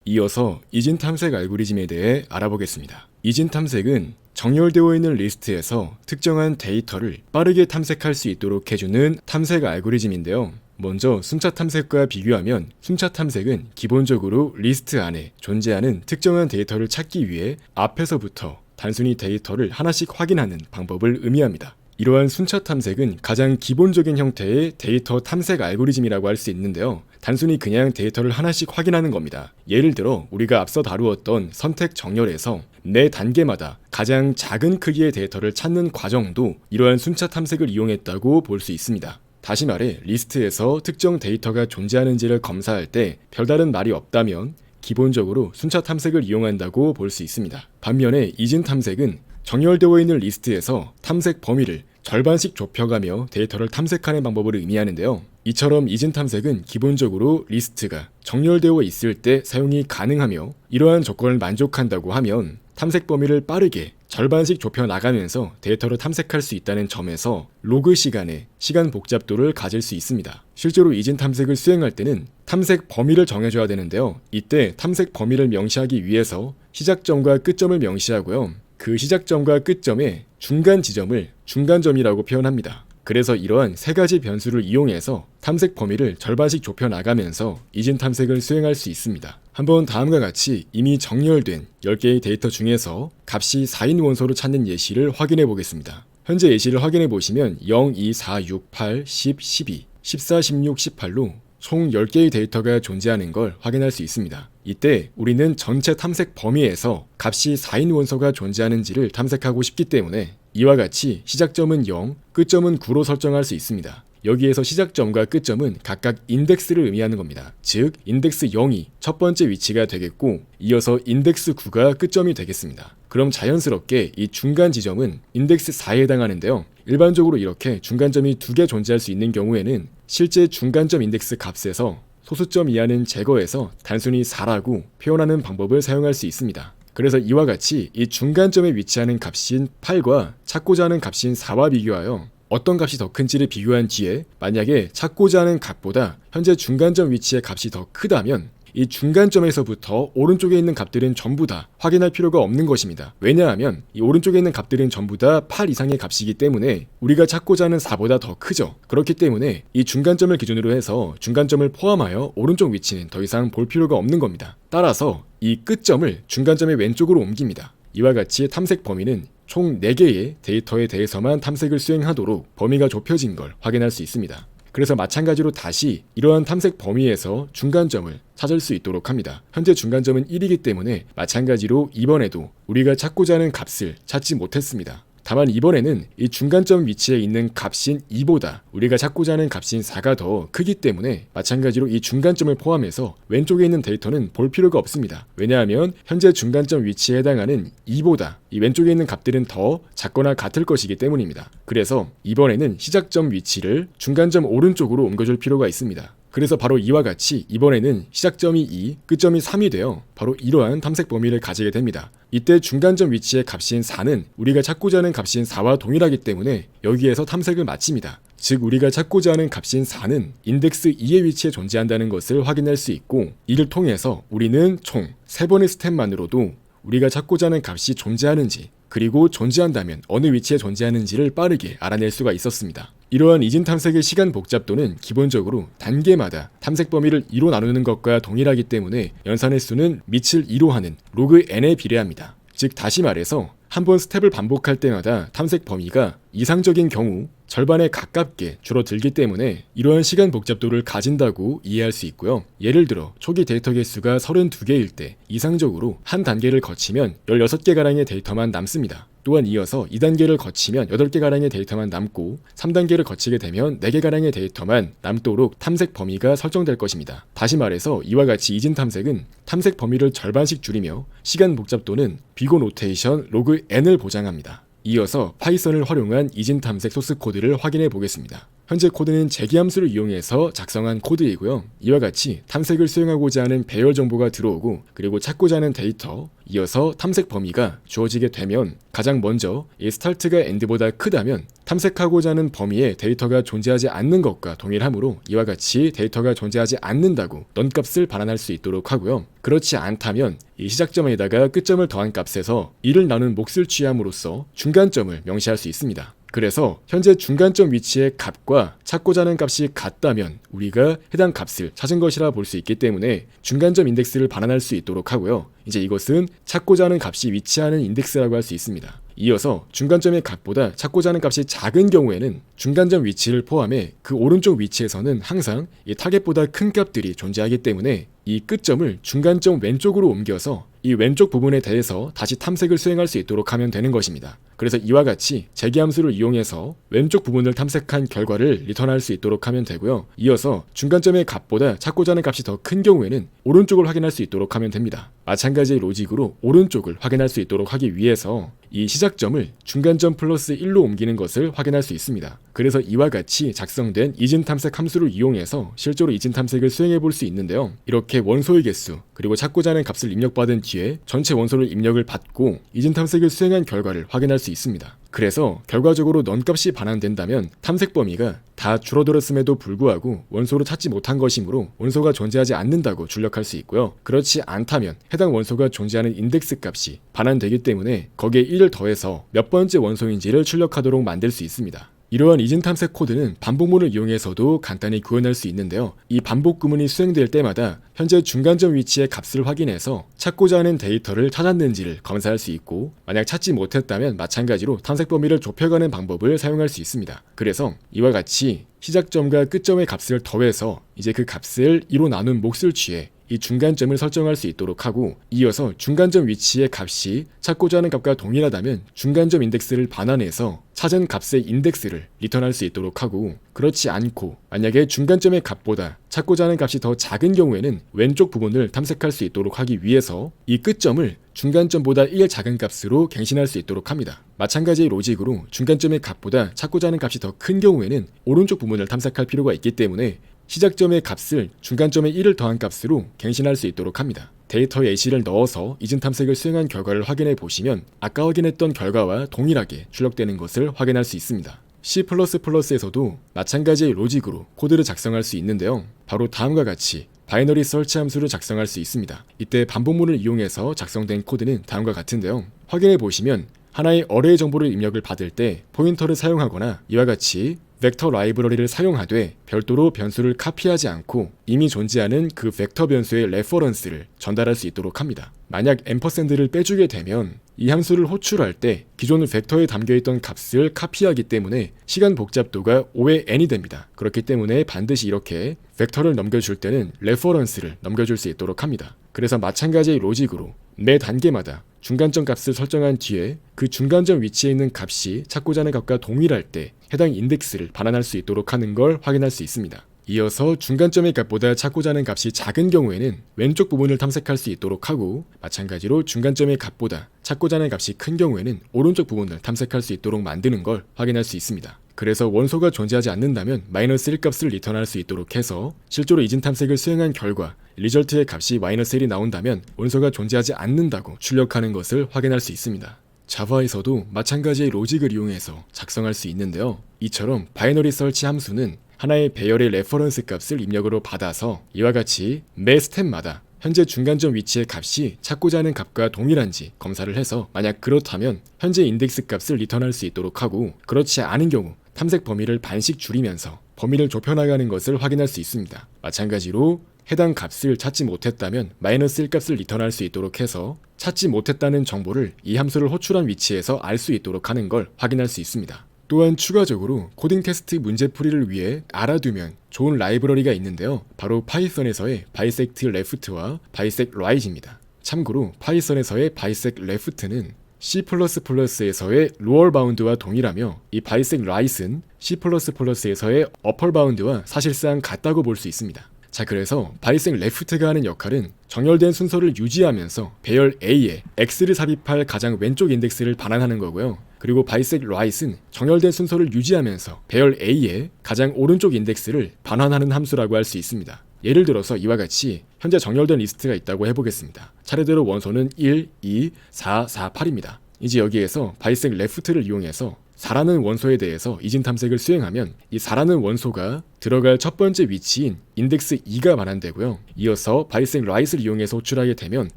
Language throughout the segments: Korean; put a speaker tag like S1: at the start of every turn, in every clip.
S1: 이어서 이진 탐색 알고리즘에 대해 알아보겠습니다. 이진 탐색은 정렬되어 있는 리스트에서 특정한 데이터를 빠르게 탐색할 수 있도록 해주는 탐색 알고리즘인데요. 먼저 순차 탐색과 비교하면 순차 탐색은 기본적으로 리스트 안에 존재하는 특정한 데이터를 찾기 위해 앞에서부터 단순히 데이터를 하나씩 확인하는 방법을 의미합니다. 이러한 순차 탐색은 가장 기본적인 형태의 데이터 탐색 알고리즘이라고 할 수 있는데요. 단순히 그냥 데이터를 하나씩 확인하는 겁니다. 예를 들어 우리가 앞서 다루었던 선택 정렬에서 매 단계마다 가장 작은 크기의 데이터를 찾는 과정도 이러한 순차 탐색을 이용했다고 볼 수 있습니다. 다시 말해 리스트에서 특정 데이터가 존재하는지를 검사할 때 별다른 말이 없다면 기본적으로 순차 탐색을 이용한다고 볼 수 있습니다. 반면에 이진 탐색은 정렬되어 있는 리스트에서 탐색 범위를 절반씩 좁혀가며 데이터를 탐색하는 방법을 의미하는데요. 이처럼 이진 탐색은 기본적으로 리스트가 정렬되어 있을 때 사용이 가능하며 이러한 조건을 만족한다고 하면 탐색 범위를 빠르게 절반씩 좁혀 나가면서 데이터를 탐색할 수 있다는 점에서 로그 시간의 시간 복잡도를 가질 수 있습니다. 실제로 이진 탐색을 수행할 때는 탐색 범위를 정해줘야 되는데요. 이때 탐색 범위를 명시하기 위해서 시작점과 끝점을 명시하고요. 그 시작점과 끝점의 중간 지점을 중간점이라고 표현합니다. 그래서 이러한 세 가지 변수를 이용해서 탐색 범위를 절반씩 좁혀 나가면서 이진 탐색을 수행할 수 있습니다. 한번 다음과 같이 이미 정렬된 10개의 데이터 중에서 값이 4인 원소로 찾는 예시를 확인해 보겠습니다. 현재 예시를 확인해 보시면 0, 2, 4, 6, 8, 10, 12, 14, 16, 18로 총 10개의 데이터가 존재하는 걸 확인할 수 있습니다. 이때 우리는 전체 탐색 범위에서 값이 4인 원소가 존재하는지를 탐색하고 싶기 때문에 이와 같이 시작점은 0, 끝점은 9로 설정할 수 있습니다. 여기에서 시작점과 끝점은 각각 인덱스를 의미하는 겁니다. 즉 인덱스 0이 첫 번째 위치가 되겠고 이어서 인덱스 9가 끝점이 되겠습니다. 그럼 자연스럽게 이 중간 지점은 인덱스 4에 해당하는데요. 일반적으로 이렇게 중간점이 2개 존재할 수 있는 경우에는 실제 중간점 인덱스 값에서 소수점 이하는 제거해서 단순히 4라고 표현하는 방법을 사용할 수 있습니다. 그래서 이와 같이 이 중간점에 위치하는 값인 8과 찾고자 하는 값인 4와 비교하여 어떤 값이 더 큰지를 비교한 뒤에 만약에 찾고자 하는 값보다 현재 중간점 위치의 값이 더 크다면 이 중간점에서부터 오른쪽에 있는 값들은 전부 다 확인할 필요가 없는 것입니다. 왜냐하면 이 오른쪽에 있는 값들은 전부 다 8 이상의 값이기 때문에 우리가 찾고자 하는 4보다 더 크죠. 그렇기 때문에 이 중간점을 기준으로 해서 중간점을 포함하여 오른쪽 위치는 더 이상 볼 필요가 없는 겁니다. 따라서 이 끝점을 중간점의 왼쪽으로 옮깁니다. 이와 같이 탐색 범위는 총 4개의 데이터에 대해서만 탐색을 수행하도록 범위가 좁혀진 걸 확인할 수 있습니다. 그래서 마찬가지로 다시 이러한 탐색 범위에서 중간점을 찾을 수 있도록 합니다. 현재 중간점은 1이기 때문에 마찬가지로 이번에도 우리가 찾고자 하는 값을 찾지 못했습니다. 다만 이번에는 이 중간점 위치에 있는 값인 2보다 우리가 찾고자 하는 값인 4가 더 크기 때문에 마찬가지로 이 중간점을 포함해서 왼쪽에 있는 데이터는 볼 필요가 없습니다. 왜냐하면 현재 중간점 위치에 해당하는 2보다 이 왼쪽에 있는 값들은 더 작거나 같을 것이기 때문입니다. 그래서 이번에는 시작점 위치를 중간점 오른쪽으로 옮겨줄 필요가 있습니다. 그래서 바로 이와 같이 이번에는 시작점이 2, 끝점이 3이 되어 바로 이러한 탐색 범위를 가지게 됩니다. 이때 중간점 위치의 값인 4는 우리가 찾고자 하는 값인 4와 동일하기 때문에 여기에서 탐색을 마칩니다. 즉 우리가 찾고자 하는 값인 4는 인덱스 2의 위치에 존재한다는 것을 확인할 수 있고 이를 통해서 우리는 총 3번의 스텝만으로도 우리가 찾고자 하는 값이 존재하는지 그리고 존재한다면 어느 위치에 존재하는지를 빠르게 알아낼 수가 있었습니다. 이러한 이진 탐색의 시간 복잡도는 기본적으로 단계마다 탐색 범위를 2로 나누는 것과 동일하기 때문에 연산의 수는 밑을 2로 하는 로그 n에 비례합니다. 즉 다시 말해서 한 번 스텝을 반복할 때마다 탐색 범위가 이상적인 경우 절반에 가깝게 줄어들기 때문에 이러한 시간 복잡도를 가진다고 이해할 수 있고요. 예를 들어 초기 데이터 개수가 32개일 때 이상적으로 한 단계를 거치면 16개가량의 데이터만 남습니다. 또한 이어서 2단계를 거치면 8개가량의 데이터만 남고 3단계를 거치게 되면 4개가량의 데이터만 남도록 탐색 범위가 설정될 것입니다. 다시 말해서 이와 같이 이진 탐색은 탐색 범위를 절반씩 줄이며 시간 복잡도는 비고 노테이션 로그 n을 보장합니다. 이어서 파이썬을 활용한 이진 탐색 소스 코드를 확인해 보겠습니다. 현재 코드는 재기함수를 이용해서 작성한 코드이고요. 이와 같이 탐색을 수행하고자 하는 배열 정보가 들어오고 그리고 찾고자 하는 데이터, 이어서 탐색 범위가 주어지게 되면 가장 먼저 이 스타트가 엔드보다 크다면 탐색하고자 하는 범위에 데이터가 존재하지 않는 것과 동일하므로 이와 같이 데이터가 존재하지 않는다고 넌 값을 반환할 수 있도록 하고요. 그렇지 않다면 이 시작점에다가 끝점을 더한 값에서 이를 나눈 몫을 취함으로써 중간점을 명시할 수 있습니다. 그래서 현재 중간점 위치의 값과 찾고자 하는 값이 같다면 우리가 해당 값을 찾은 것이라 볼 수 있기 때문에 중간점 인덱스를 반환할 수 있도록 하고요. 이제 이것은 찾고자 하는 값이 위치하는 인덱스라고 할 수 있습니다. 이어서 중간점의 값보다 찾고자 하는 값이 작은 경우에는 중간점 위치를 포함해 그 오른쪽 위치에서는 항상 이 타겟보다 큰 값들이 존재하기 때문에 이 끝점을 중간점 왼쪽으로 옮겨서 이 왼쪽 부분에 대해서 다시 탐색을 수행할 수 있도록 하면 되는 것입니다. 그래서 이와 같이 재기함수를 이용해서 왼쪽 부분을 탐색한 결과를 리턴할 수 있도록 하면 되고요. 이어서 중간점의 값보다 찾고자 하는 값이 더 큰 경우에는 오른쪽을 확인할 수 있도록 하면 됩니다. 마찬가지의 로직으로 오른쪽을 확인할 수 있도록 하기 위해서 이 시작점을 중간점 플러스 1로 옮기는 것을 확인할 수 있습니다. 그래서 이와 같이 작성된 이진 탐색 함수를 이용해서 실제로 이진 탐색을 수행해 볼 수 있는데요. 이렇게 원소의 개수 그리고 찾고자 하는 값을 입력받은 뒤에 전체 원소를 입력을 받고 이진 탐색을 수행한 결과를 확인할 수 있습니다. 그래서 결과적으로 넌 값이 반환된다면 탐색 범위가 다 줄어들었음에도 불구하고 원소를 찾지 못한 것이므로 원소가 존재하지 않는다고 출력할 수 있고요. 그렇지 않다면 해당 원소가 존재하는 인덱스 값이 반환되기 때문에 거기에 1을 더해서 몇 번째 원소인지를 출력하도록 만들 수 있습니다. 이러한 이진 탐색 코드는 반복문을 이용해서도 간단히 구현할 수 있는데요. 이 반복 구문이 수행될 때마다 현재 중간점 위치의 값을 확인해서 찾고자 하는 데이터를 찾았는지를 검사할 수 있고 만약 찾지 못했다면 마찬가지로 탐색 범위를 좁혀가는 방법을 사용할 수 있습니다. 그래서 이와 같이 시작점과 끝점의 값을 더해서 이제 그 값을 2로 나눈 몫을 취해 이 중간점을 설정할 수 있도록 하고 이어서 중간점 위치의 값이 찾고자 하는 값과 동일하다면 중간점 인덱스를 반환해서 찾은 값의 인덱스를 리턴할 수 있도록 하고 그렇지 않고 만약에 중간점의 값보다 찾고자 하는 값이 더 작은 경우에는 왼쪽 부분을 탐색할 수 있도록 하기 위해서 이 끝점을 중간점보다 1 작은 값으로 갱신할 수 있도록 합니다. 마찬가지의 로직으로 중간점의 값보다 찾고자 하는 값이 더 큰 경우에는 오른쪽 부분을 탐색할 필요가 있기 때문에 시작점의 값을 중간점의 1을 더한 값으로 갱신할 수 있도록 합니다. 데이터에 AC를 넣어서 이진 탐색을 수행한 결과를 확인해 보시면 아까 확인했던 결과와 동일하게 출력되는 것을 확인할 수 있습니다. C++에서도 마찬가지의 로직으로 코드를 작성할 수 있는데요. 바로 다음과 같이 바이너리 서치 함수를 작성할 수 있습니다. 이때 반복문을 이용해서 작성된 코드는 다음과 같은데요. 확인해 보시면 하나의 어레이 정보를 입력을 받을 때 포인터를 사용하거나 이와 같이 벡터 라이브러리를 사용하되 별도로 변수를 카피하지 않고 이미 존재하는 그 벡터 변수의 레퍼런스를 전달할 수 있도록 합니다. 만약 앰퍼샌드를 빼주게 되면 이 함수를 호출할 때 기존 벡터에 담겨있던 값을 카피하기 때문에 시간 복잡도가 5의 n이 됩니다. 그렇기 때문에 반드시 이렇게 벡터를 넘겨줄 때는 레퍼런스를 넘겨줄 수 있도록 합니다. 그래서 마찬가지의 로직으로 매 단계마다 중간점 값을 설정한 뒤에 그 중간점 위치에 있는 값이 찾고자 하는 값과 동일할 때 해당 인덱스를 반환할 수 있도록 하는 걸 확인할 수 있습니다. 이어서 중간점의 값보다 찾고자 하는 값이 작은 경우에는 왼쪽 부분을 탐색할 수 있도록 하고 마찬가지로 중간점의 값보다 찾고자 하는 값이 큰 경우에는 오른쪽 부분을 탐색할 수 있도록 만드는 걸 확인할 수 있습니다. 그래서 원소가 존재하지 않는다면 -1 값을 리턴할 수 있도록 해서 실제로 이진 탐색을 수행한 결과 리절트의 값이 -1이 나온다면 원소가 존재하지 않는다고 출력하는 것을 확인할 수 있습니다. 자바에서도 마찬가지의 로직을 이용해서 작성할 수 있는데요. 이처럼 바이너리 서치 함수는 하나의 배열의 레퍼런스 값을 입력으로 받아서 이와 같이 매 스텝마다 현재 중간점 위치의 값이 찾고자 하는 값과 동일한지 검사를 해서 만약 그렇다면 현재 인덱스 값을 리턴할 수 있도록 하고 그렇지 않은 경우 탐색 범위를 반씩 줄이면서 범위를 좁혀나가는 것을 확인할 수 있습니다. 마찬가지로 해당 값을 찾지 못했다면 -1 값을 리턴할 수 있도록 해서 찾지 못했다는 정보를 이 함수를 호출한 위치에서 알 수 있도록 하는 걸 확인할 수 있습니다. 또한 추가적으로 코딩 테스트 문제풀이를 위해 알아두면 좋은 라이브러리가 있는데요. 바로 파이썬에서의 bisect left와 bisect right입니다. 참고로 파이썬에서의 bisect left는 C++에서의 lower bound와 동일하며 이 bisect right은 C++에서의 upper bound와 사실상 같다고 볼 수 있습니다. 자, 그래서 bisect left가 하는 역할은 정렬된 순서를 유지하면서 배열 A에 X를 삽입할 가장 왼쪽 인덱스를 반환하는 거고요. 그리고 bisect right은 정렬된 순서를 유지하면서 배열 A의 가장 오른쪽 인덱스를 반환하는 함수라고 할 수 있습니다. 예를 들어서 이와 같이 현재 정렬된 리스트가 있다고 해보겠습니다. 차례대로 원소는 1, 2, 4, 4, 8입니다. 이제 여기에서 bisect left를 이용해서 4라는 원소에 대해서 이진 탐색을 수행하면 이 4라는 원소가 들어갈 첫 번째 위치인 인덱스 2가 반환되고요. 이어서 bisect right을 이용해서 호출하게 되면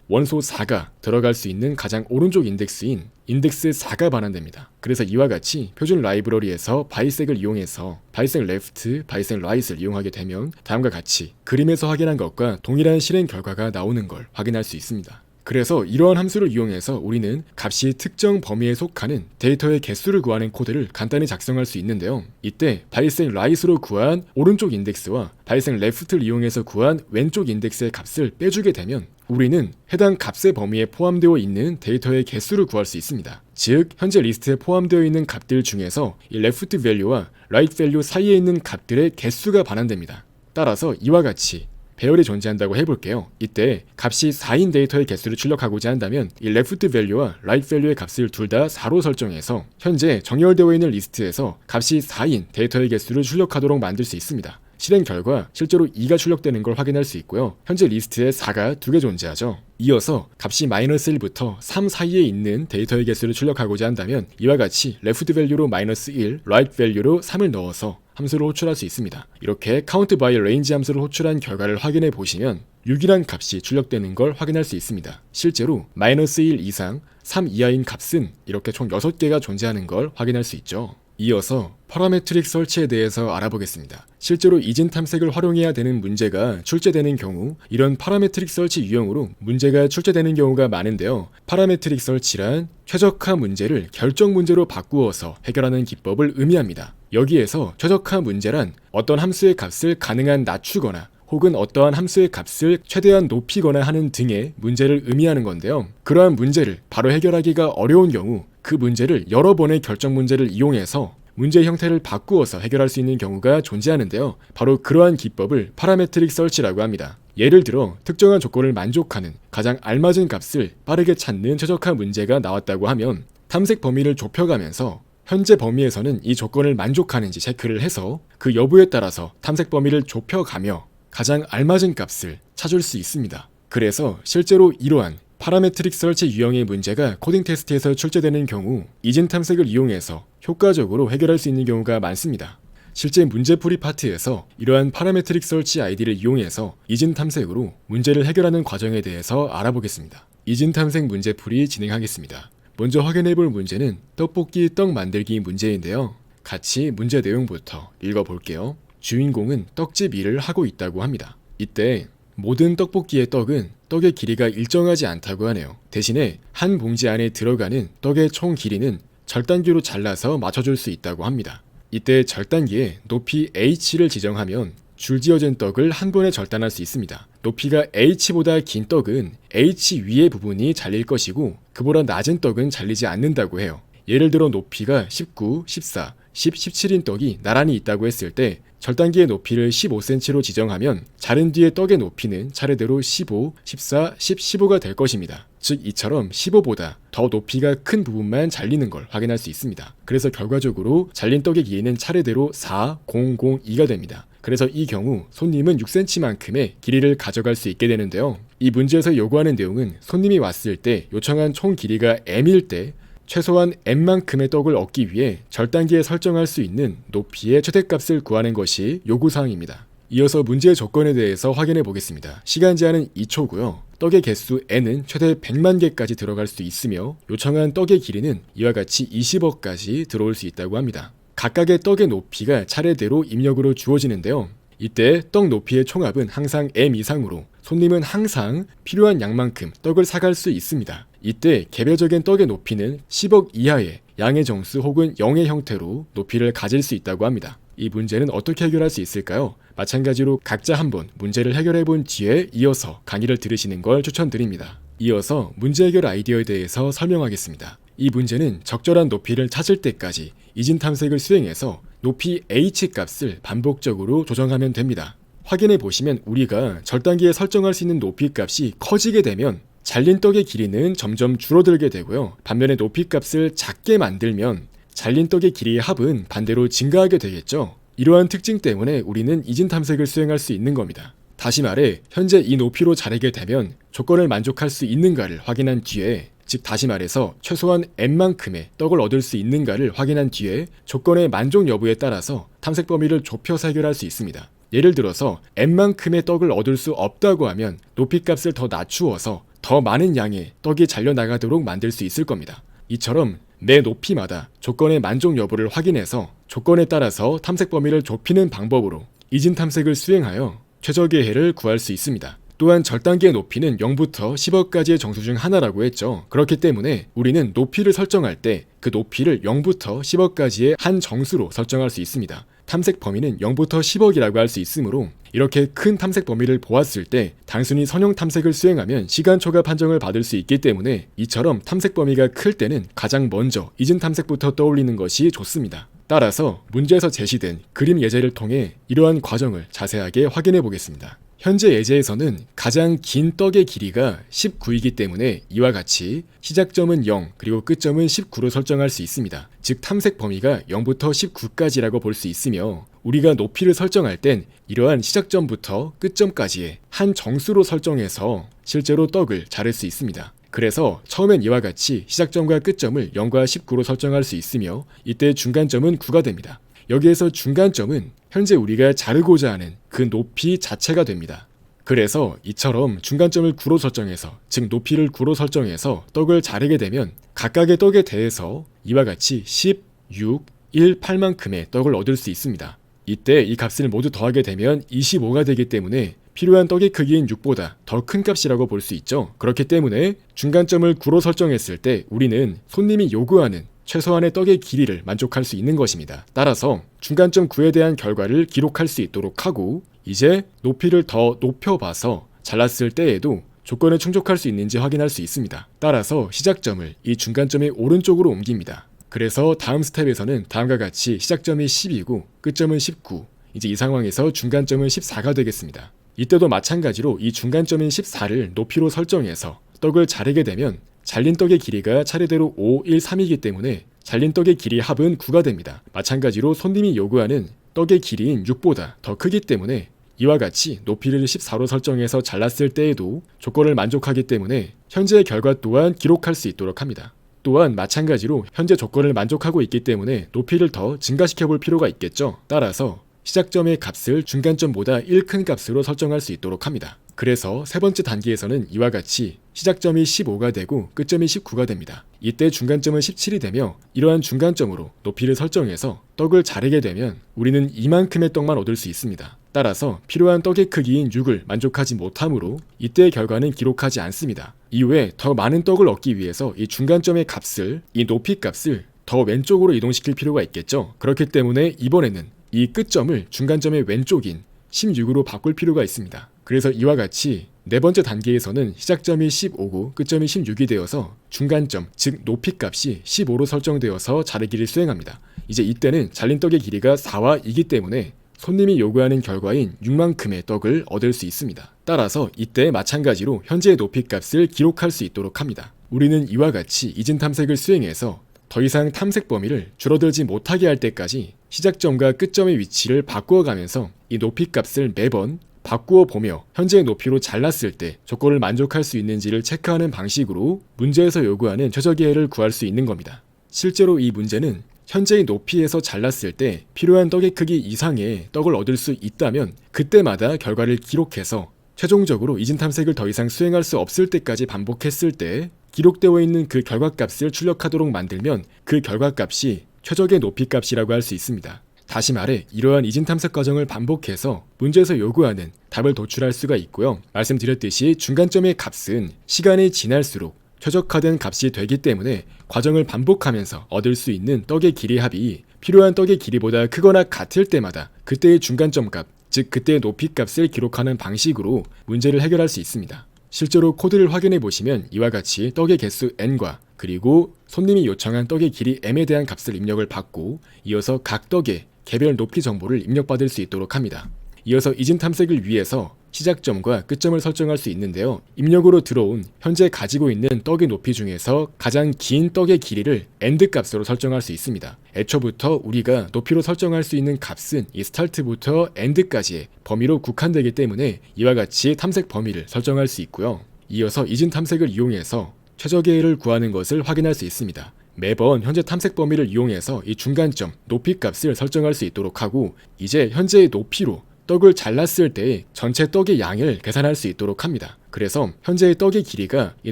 S1: 원소 4가 들어갈 수 있는 가장 오른쪽 인덱스인 인덱스 4가 반환됩니다. 그래서 이와 같이 표준 라이브러리에서 bisect을 이용해서 bisect left, bisect right을 이용하게 되면 다음과 같이 그림에서 확인한 것과 동일한 실행 결과가 나오는 걸 확인할 수 있습니다. 그래서 이러한 함수를 이용해서 우리는 값이 특정 범위에 속하는 데이터의 개수를 구하는 코드를 간단히 작성할 수 있는데요. 이때 bisect right으로 구한 오른쪽 인덱스와 bisect left를 이용해서 구한 왼쪽 인덱스의 값을 빼주게 되면 우리는 해당 값의 범위에 포함되어 있는 데이터의 개수를 구할 수 있습니다. 즉 현재 리스트에 포함되어 있는 값들 중에서 이 left value와 right value 사이에 있는 값들의 개수가 반환됩니다. 따라서 이와 같이 배열이 존재한다고 해볼게요. 이때 값이 4인 데이터의 개수를 출력하고자 한다면 이 left value와 right value의 값을 둘 다 4로 설정해서 현재 정렬되어 있는 리스트에서 값이 4인 데이터의 개수를 출력하도록 만들 수 있습니다. 실행 결과 실제로 2가 출력되는 걸 확인할 수 있고요. 현재 리스트에 4가 2개 존재하죠. 이어서 값이 -1부터 3 사이에 있는 데이터의 개수를 출력하고자 한다면 이와 같이 left value로 -1, right value로 3을 넣어서 함수를 호출할 수 있습니다. 이렇게 count by range 함수를 호출한 결과를 확인해 보시면 6이란 값이 출력되는 걸 확인할 수 있습니다. 실제로 -1 이상 3 이하인 값은 이렇게 총 6개가 존재하는 걸 확인할 수 있죠. 이어서 파라메트릭 설치에 대해서 알아보겠습니다. 실제로 이진 탐색을 활용해야 되는 문제가 출제되는 경우 이런 파라메트릭 설치 유형으로 문제가 출제되는 경우가 많은데요. 파라메트릭 설치란 최적화 문제를 결정 문제로 바꾸어서 해결하는 기법을 의미합니다. 여기에서 최적화 문제란 어떤 함수의 값을 가능한 낮추거나 혹은 어떠한 함수의 값을 최대한 높이거나 하는 등의 문제를 의미하는 건데요. 그러한 문제를 바로 해결하기가 어려운 경우 그 문제를 여러 번의 결정 문제를 이용해서 문제 형태를 바꾸어서 해결할 수 있는 경우가 존재하는데요. 바로 그러한 기법을 파라메트릭 설치라고 합니다. 예를 들어 특정한 조건을 만족하는 가장 알맞은 값을 빠르게 찾는 최적화 문제가 나왔다고 하면 탐색 범위를 좁혀가면서 현재 범위에서는 이 조건을 만족하는지 체크를 해서 그 여부에 따라서 탐색 범위를 좁혀가며 가장 알맞은 값을 찾을 수 있습니다. 그래서 실제로 이러한 파라메트릭 설치 유형의 문제가 코딩 테스트에서 출제되는 경우 이진 탐색을 이용해서 효과적으로 해결할 수 있는 경우가 많습니다. 실제 문제풀이 파트에서 이러한 파라메트릭 설치 아이디를 이용해서 이진 탐색으로 문제를 해결하는 과정에 대해서 알아보겠습니다. 이진 탐색 문제풀이 진행하겠습니다. 먼저 확인해볼 문제는 떡볶이 떡 만들기 문제인데요. 같이 문제 내용부터 읽어볼게요. 주인공은 떡집 일을 하고 있다고 합니다. 이때 모든 떡볶이의 떡은 떡의 길이가 일정하지 않다고 하네요. 대신에 한 봉지 안에 들어가는 떡의 총 길이는 절단기로 잘라서 맞춰줄 수 있다고 합니다. 이때 절단기에 높이 h를 지정하면 줄지어진 떡을 한 번에 절단할 수 있습니다. 높이가 h보다 긴 떡은 h 위의 부분이 잘릴 것이고 그보다 낮은 떡은 잘리지 않는다고 해요. 예를 들어 높이가 19, 14, 10, 17인 떡이 나란히 있다고 했을 때 절단기의 높이를 15cm로 지정하면 자른 뒤의 떡의 높이는 차례대로 15, 14, 10, 15가 될 것입니다. 즉 이처럼 15보다 더 높이가 큰 부분만 잘리는 걸 확인할 수 있습니다. 그래서 결과적으로 잘린 떡의 길이는 차례대로 4, 0, 0, 2가 됩니다. 그래서 이 경우 손님은 6cm만큼의 길이를 가져갈 수 있게 되는데요. 이 문제에서 요구하는 내용은 손님이 왔을 때 요청한 총 길이가 m일 때 최소한 m만큼의 떡을 얻기 위해 절단기에 설정할 수 있는 높이의 최대값을 구하는 것이 요구사항입니다. 이어서 문제의 조건에 대해서 확인해 보겠습니다. 시간 제한은 2초고요. 떡의 개수 n은 최대 100만 개까지 들어갈 수 있으며 요청한 떡의 길이는 이와 같이 20억까지 들어올 수 있다고 합니다. 각각의 떡의 높이가 차례대로 입력으로 주어지는데요. 이때 떡 높이의 총합은 항상 m 이상으로 손님은 항상 필요한 양만큼 떡을 사갈 수 있습니다. 이때 개별적인 떡의 높이는 10억 이하의 양의 정수 혹은 0의 형태로 높이를 가질 수 있다고 합니다. 이 문제는 어떻게 해결할 수 있을까요? 마찬가지로 각자 한번 문제를 해결해 본 뒤에 이어서 강의를 들으시는 걸 추천드립니다. 이어서 문제 해결 아이디어에 대해서 설명하겠습니다. 이 문제는 적절한 높이를 찾을 때까지 이진 탐색을 수행해서 높이 h 값을 반복적으로 조정하면 됩니다. 확인해 보시면 우리가 절단기에 설정할 수 있는 높이 값이 커지게 되면 잘린 떡의 길이는 점점 줄어들게 되고요. 반면에 높이값을 작게 만들면 잘린 떡의 길이의 합은 반대로 증가하게 되겠죠. 이러한 특징 때문에 우리는 이진 탐색을 수행할 수 있는 겁니다. 다시 말해 현재 이 높이로 자르게 되면 조건을 만족할 수 있는가를 확인한 뒤에, 즉 다시 말해서 최소한 n만큼의 떡을 얻을 수 있는가를 확인한 뒤에 조건의 만족 여부에 따라서 탐색 범위를 좁혀서 해결할 수 있습니다. 예를 들어서 n만큼의 떡을 얻을 수 없다고 하면 높이값을 더 낮추어서 더 많은 양의 떡이 잘려나가도록 만들 수 있을 겁니다. 이처럼 매 높이마다 조건의 만족 여부를 확인해서 조건에 따라서 탐색 범위를 좁히는 방법으로 이진 탐색을 수행하여 최적의 해를 구할 수 있습니다. 또한 절단기의 높이는 0부터 10억 가지의 정수 중 하나라고 했죠. 그렇기 때문에 우리는 높이를 설정할 때 그 높이를 0부터 10억 가지의 한 정수로 설정할 수 있습니다. 탐색 범위는 0부터 10억이라고 할 수 있으므로 이렇게 큰 탐색 범위를 보았을 때 단순히 선형 탐색을 수행하면 시간 초과 판정을 받을 수 있기 때문에 이처럼 탐색 범위가 클 때는 가장 먼저 이진 탐색부터 떠올리는 것이 좋습니다. 따라서 문제에서 제시된 그림 예제를 통해 이러한 과정을 자세하게 확인해 보겠습니다. 현재 예제에서는 가장 긴 떡의 길이가 19이기 때문에 이와 같이 시작점은 0 그리고 끝점은 19로 설정할 수 있습니다. 즉 탐색 범위가 0부터 19까지라고 볼 수 있으며, 우리가 높이를 설정할 땐 이러한 시작점부터 끝점까지의 한 정수로 설정해서 실제로 떡을 자를 수 있습니다. 그래서 처음엔 이와 같이 시작점과 끝점을 0과 19로 설정할 수 있으며, 이때 중간점은 9가 됩니다. 여기에서 중간점은 현재 우리가 자르고자 하는 그 높이 자체가 됩니다. 그래서 이처럼 중간점을 9로 설정해서, 즉 높이를 9로 설정해서 떡을 자르게 되면 각각의 떡에 대해서 이와 같이 10, 6, 1, 8만큼의 떡을 얻을 수 있습니다. 이때 이 값을 모두 더하게 되면 25가 되기 때문에 필요한 떡의 크기인 6보다 더 큰 값이라고 볼 수 있죠. 그렇기 때문에 중간점을 9로 설정했을 때 우리는 손님이 요구하는 최소한의 떡의 길이를 만족할 수 있는 것입니다. 따라서 중간점 9에 대한 결과를 기록할 수 있도록 하고, 이제 높이를 더 높여봐서 잘랐을 때에도 조건에 충족할 수 있는지 확인할 수 있습니다. 따라서 시작점을 이 중간점의 오른쪽으로 옮깁니다. 그래서 다음 스텝에서는 다음과 같이 시작점이 10이고 끝점은 19, 이제 이 상황에서 중간점은 14가 되겠습니다. 이때도 마찬가지로 이 중간점인 14를 높이로 설정해서 떡을 자르게 되면 잘린 떡의 길이가 차례대로 5, 1, 3이기 때문에 잘린 떡의 길이 합은 9가 됩니다. 마찬가지로 손님이 요구하는 떡의 길이인 6보다 더 크기 때문에 이와 같이 높이를 14로 설정해서 잘랐을 때에도 조건을 만족하기 때문에 현재의 결과 또한 기록할 수 있도록 합니다. 또한 마찬가지로 현재 조건을 만족하고 있기 때문에 높이를 더 증가시켜 볼 필요가 있겠죠. 따라서 시작점의 값을 중간점보다 1 큰 값으로 설정할 수 있도록 합니다. 그래서 세 번째 단계에서는 이와 같이 시작점이 15가 되고 끝점이 19가 됩니다. 이때 중간점은 17이 되며, 이러한 중간점으로 높이를 설정해서 떡을 자르게 되면 우리는 이만큼의 떡만 얻을 수 있습니다. 따라서 필요한 떡의 크기인 6을 만족하지 못하므로 이때의 결과는 기록하지 않습니다. 이후에 더 많은 떡을 얻기 위해서 이 중간점의 값을, 이 높이 값을 더 왼쪽으로 이동시킬 필요가 있겠죠. 그렇기 때문에 이번에는 이 끝점을 중간점의 왼쪽인 16으로 바꿀 필요가 있습니다. 그래서 이와 같이 네 번째 단계에서는 시작점이 15고 끝점이 16이 되어서 중간점, 즉 높이값이 15로 설정되어서 자르기를 수행합니다. 이제 이때는 잘린 떡의 길이가 4와 2이기 때문에 손님이 요구하는 결과인 6만큼의 떡을 얻을 수 있습니다. 따라서 이때 마찬가지로 현재의 높이값을 기록할 수 있도록 합니다. 우리는 이와 같이 이진 탐색을 수행해서 더 이상 탐색 범위를 줄어들지 못하게 할 때까지 시작점과 끝점의 위치를 바꾸어 가면서 이 높이값을 매번 바꾸어 보며 현재의 높이로 잘랐을 때 조건을 만족할 수 있는지를 체크하는 방식으로 문제에서 요구하는 최적의 해를 구할 수 있는 겁니다. 실제로 이 문제는 현재의 높이에서 잘랐을 때 필요한 떡의 크기 이상의 떡을 얻을 수 있다면 그때마다 결과를 기록해서 최종적으로 이진 탐색을 더 이상 수행할 수 없을 때까지 반복했을 때 기록되어 있는 그 결과값을 출력하도록 만들면 그 결과값이 최적의 높이값이라고 할 수 있습니다. 다시 말해 이러한 이진 탐색 과정을 반복해서 문제에서 요구하는 답을 도출할 수가 있고요. 말씀드렸듯이 중간점의 값은 시간이 지날수록 최적화된 값이 되기 때문에 과정을 반복하면서 얻을 수 있는 떡의 길이 합이 필요한 떡의 길이보다 크거나 같을 때마다 그때의 중간점 값, 즉 그때의 높이 값을 기록하는 방식으로 문제를 해결할 수 있습니다. 실제로 코드를 확인해 보시면 이와 같이 떡의 개수 n과 그리고 손님이 요청한 떡의 길이 m에 대한 값을 입력을 받고 이어서 각 떡의 개별 높이 정보를 입력받을 수 있도록 합니다. 이어서 이진 탐색을 위해서 시작점과 끝점을 설정할 수 있는데요. 입력으로 들어온 현재 가지고 있는 떡의 높이 중에서 가장 긴 떡의 길이를 엔드 값으로 설정할 수 있습니다. 애초부터 우리가 높이로 설정할 수 있는 값은 이 스타트부터 엔드까지의 범위로 국한되기 때문에 이와 같이 탐색 범위를 설정할 수 있고요. 이어서 이진 탐색을 이용해서 최적의 구하는 것을 확인할 수 있습니다. 매번 현재 탐색 범위를 이용해서 이 중간점 높이 값을 설정할 수 있도록 하고, 이제 현재의 높이로 떡을 잘랐을 때 전체 떡의 양을 계산할 수 있도록 합니다. 그래서 현재의 떡의 길이가 이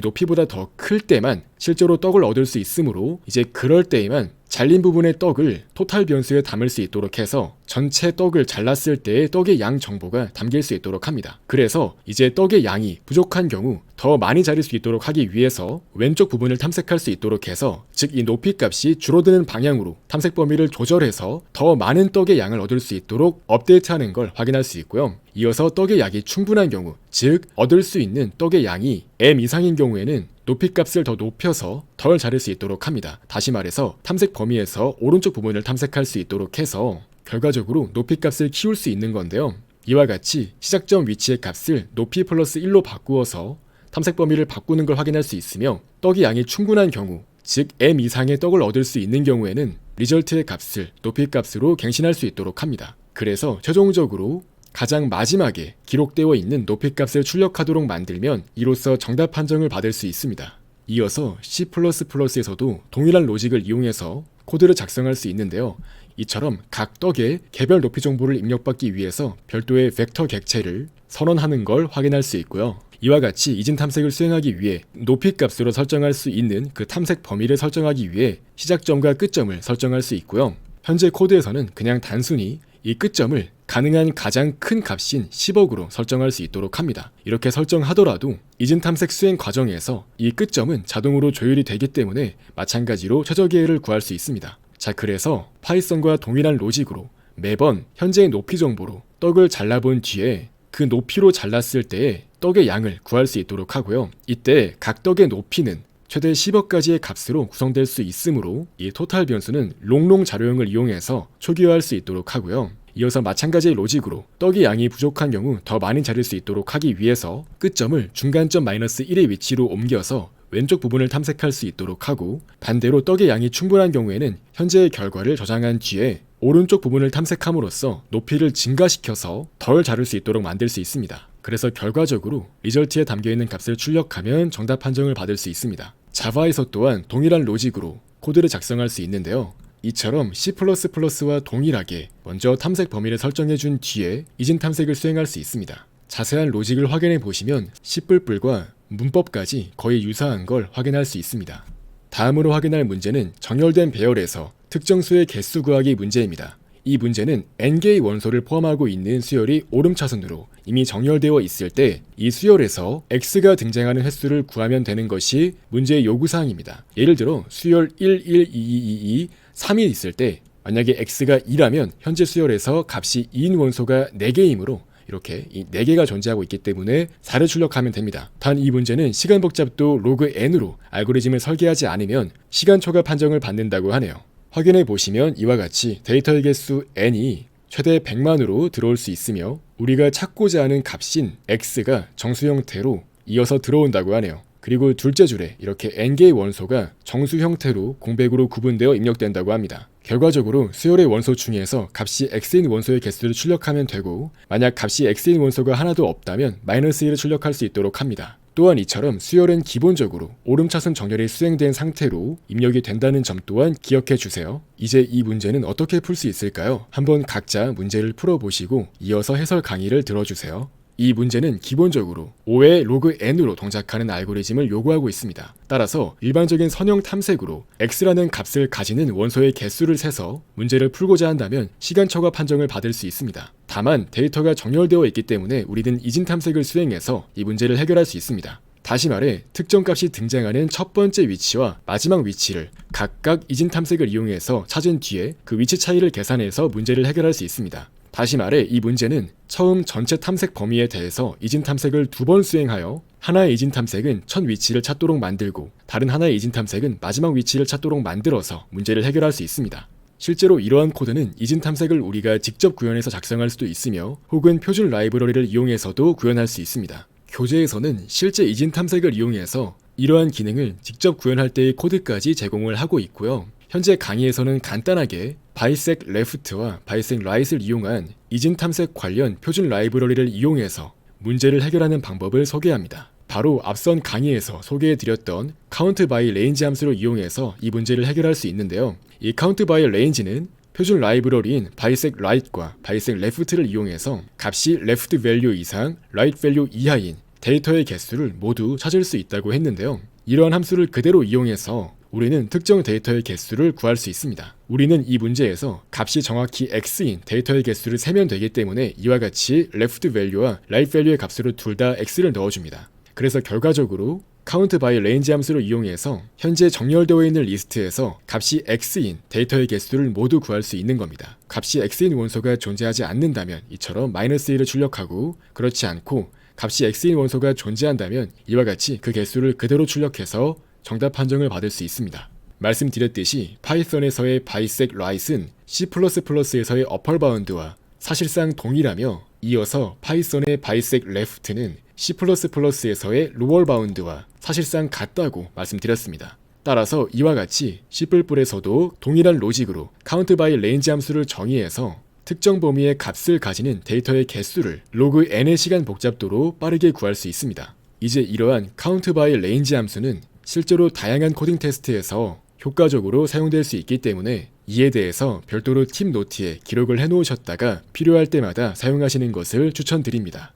S1: 높이보다 더 클 때만 실제로 떡을 얻을 수 있으므로, 이제 그럴 때에만 잘린 부분의 떡을 토탈 변수에 담을 수 있도록 해서 전체 떡을 잘랐을 때의 떡의 양 정보가 담길 수 있도록 합니다. 그래서 이제 떡의 양이 부족한 경우 더 많이 자릴 수 있도록 하기 위해서 왼쪽 부분을 탐색할 수 있도록 해서, 즉 이 높이 값이 줄어드는 방향으로 탐색 범위를 조절해서 더 많은 떡의 양을 얻을 수 있도록 업데이트하는 걸 확인할 수 있고요. 이어서 떡의 양이 충분한 경우, 즉 얻을 수 있는 떡의 양이 m 이상인 경우에는 높이 값을 더 높여서 덜 자를 수 있도록 합니다. 다시 말해서 탐색 범위에서 오른쪽 부분을 탐색할 수 있도록 해서 결과적으로 높이 값을 키울 수 있는 건데요. 이와 같이 시작점 위치의 값을 높이 플러스 1로 바꾸어서 탐색 범위를 바꾸는 걸 확인할 수 있으며, 떡의 양이 충분한 경우, 즉 m 이상의 떡을 얻을 수 있는 경우에는 리절트의 값을 높이 값으로 갱신할 수 있도록 합니다. 그래서 최종적으로 가장 마지막에 기록되어 있는 높이 값을 출력하도록 만들면 이로써 정답 판정을 받을 수 있습니다. 이어서 C++에서도 동일한 로직을 이용해서 코드를 작성할 수 있는데요. 이처럼 각 떡의 개별 높이 정보를 입력받기 위해서 별도의 벡터 객체를 선언하는 걸 확인할 수 있고요. 이와 같이 이진 탐색을 수행하기 위해 높이 값으로 설정할 수 있는 그 탐색 범위를 설정하기 위해 시작점과 끝점을 설정할 수 있고요. 현재 코드에서는 그냥 단순히 이 끝점을 가능한 가장 큰 값인 10억으로 설정할 수 있도록 합니다. 이렇게 설정하더라도 이진 탐색 수행 과정에서 이 끝점은 자동으로 조율이 되기 때문에 마찬가지로 최적의 구할 수 있습니다. 자, 그래서 파이썬과 동일한 로직으로 매번 현재의 높이 정보로 떡을 잘라본 뒤에 그 높이로 잘랐을 때의 떡의 양을 구할 수 있도록 하고요. 이때 각 떡의 높이는 최대 10억까지의 값으로 구성될 수 있으므로 이 토탈 변수는 롱롱 자료형을 이용해서 초기화할 수 있도록 하고요. 이어서 마찬가지의 로직으로 떡의 양이 부족한 경우 더 많이 자릴 수 있도록 하기 위해서 끝점을 중간점 -1의 위치로 옮겨서 왼쪽 부분을 탐색할 수 있도록 하고, 반대로 떡의 양이 충분한 경우에는 현재의 결과를 저장한 뒤에 오른쪽 부분을 탐색함으로써 높이를 증가시켜서 덜 자를 수 있도록 만들 수 있습니다. 그래서 결과적으로 리절트에 담겨있는 값을 출력하면 정답 판정을 받을 수 있습니다. 자바에서 또한 동일한 로직으로 코드를 작성할 수 있는데요. 이처럼 C++와 동일하게 먼저 탐색 범위를 설정해준 뒤에 이진 탐색을 수행할 수 있습니다. 자세한 로직을 확인해 보시면 C++과 문법까지 거의 유사한 걸 확인할 수 있습니다. 다음으로 확인할 문제는 정렬된 배열에서 특정 수의 개수 구하기 문제입니다. 이 문제는 n개의 원소를 포함하고 있는 수열이 오름차순으로 이미 정렬되어 있을 때 이 수열에서 x가 등장하는 횟수를 구하면 되는 것이 문제의 요구사항입니다. 예를 들어 수열 1, 1, 2, 2, 2, 2, 3이 있을 때 만약에 x가 2라면 현재 수열에서 값이 2인 원소가 4개이므로 이렇게 이 4개가 존재하고 있기 때문에 4를 출력하면 됩니다. 단 이 문제는 시간 복잡도 로그 n으로 알고리즘을 설계하지 않으면 시간초과 판정을 받는다고 하네요. 확인해 보시면 이와 같이 데이터의 개수 n이 최대 100만으로 들어올 수 있으며 우리가 찾고자 하는 값인 x가 정수 형태로 이어서 들어온다고 하네요. 그리고 둘째 줄에 이렇게 n개의 원소가 정수 형태로 공백으로 구분되어 입력된다고 합니다. 결과적으로 수열의 원소 중에서 값이 x인 원소의 개수를 출력하면 되고, 만약 값이 x인 원소가 하나도 없다면 -1을 출력할 수 있도록 합니다. 또한 이처럼 수열은 기본적으로 오름차순 정렬이 수행된 상태로 입력이 된다는 점 또한 기억해 주세요. 이제 이 문제는 어떻게 풀 수 있을까요? 한번 각자 문제를 풀어보시고 이어서 해설 강의를 들어주세요. 이 문제는 기본적으로 5의 로그 n으로 동작하는 알고리즘을 요구하고 있습니다. 따라서 일반적인 선형 탐색으로 x라는 값을 가지는 원소의 개수를 세서 문제를 풀고자 한다면 시간초과 판정을 받을 수 있습니다. 다만 데이터가 정렬되어 있기 때문에 우리는 이진 탐색을 수행해서 이 문제를 해결할 수 있습니다. 다시 말해 특정 값이 등장하는 첫 번째 위치와 마지막 위치를 각각 이진 탐색을 이용해서 찾은 뒤에 그 위치 차이를 계산해서 문제를 해결할 수 있습니다. 다시 말해 이 문제는 처음 전체 탐색 범위에 대해서 이진 탐색을 2번 수행하여 하나의 이진 탐색은 첫 위치를 찾도록 만들고 다른 하나의 이진 탐색은 마지막 위치를 찾도록 만들어서 문제를 해결할 수 있습니다. 실제로 이러한 코드는 이진 탐색을 우리가 직접 구현해서 작성할 수도 있으며 혹은 표준 라이브러리를 이용해서도 구현할 수 있습니다. 교재에서는 실제 이진 탐색을 이용해서 이러한 기능을 직접 구현할 때의 코드까지 제공을 하고 있고요. 현재 강의에서는 간단하게 bisect left와 bisect right을 이용한 이진 탐색 관련 표준 라이브러리를 이용해서 문제를 해결하는 방법을 소개합니다. 바로 앞선 강의에서 소개해드렸던 count by range 함수를 이용해서 이 문제를 해결할 수 있는데요. 이 count by range는 표준 라이브러리인 bisect right과 bisect left를 이용해서 값이 left value 이상, right value 이하인 데이터의 개수를 모두 찾을 수 있다고 했는데요. 이러한 함수를 그대로 이용해서 우리는 특정 데이터의 개수를 구할 수 있습니다. 우리는 이 문제에서 값이 정확히 x인 데이터의 개수를 세면 되기 때문에 이와 같이 left value와 right value의 값으로 둘 다 x를 넣어줍니다. 그래서 결과적으로 count by range 함수를 이용해서 현재 정렬되어 있는 리스트에서 값이 x인 데이터의 개수를 모두 구할 수 있는 겁니다. 값이 x인 원소가 존재하지 않는다면 이처럼 -1을 출력하고, 그렇지 않고 값이 x인 원소가 존재한다면 이와 같이 그 개수를 그대로 출력해서 정답 판정을 받을 수 있습니다. 말씀드렸듯이 파이썬에서의 bisect right은 C++에서의 upper bound와 사실상 동일하며, 이어서 파이썬의 bisect left는 C++에서의 lower bound와 사실상 같다고 말씀드렸습니다. 따라서 이와 같이 C++에서도 동일한 로직으로 count by range 함수를 정의해서 특정 범위의 값을 가지는 데이터의 개수를 log n의 시간 복잡도로 빠르게 구할 수 있습니다. 이제 이러한 count by range 함수는 실제로 다양한 코딩 테스트에서 효과적으로 사용될 수 있기 때문에 이에 대해서 별도로 팀 노트에 기록을 해놓으셨다가 필요할 때마다 사용하시는 것을 추천드립니다.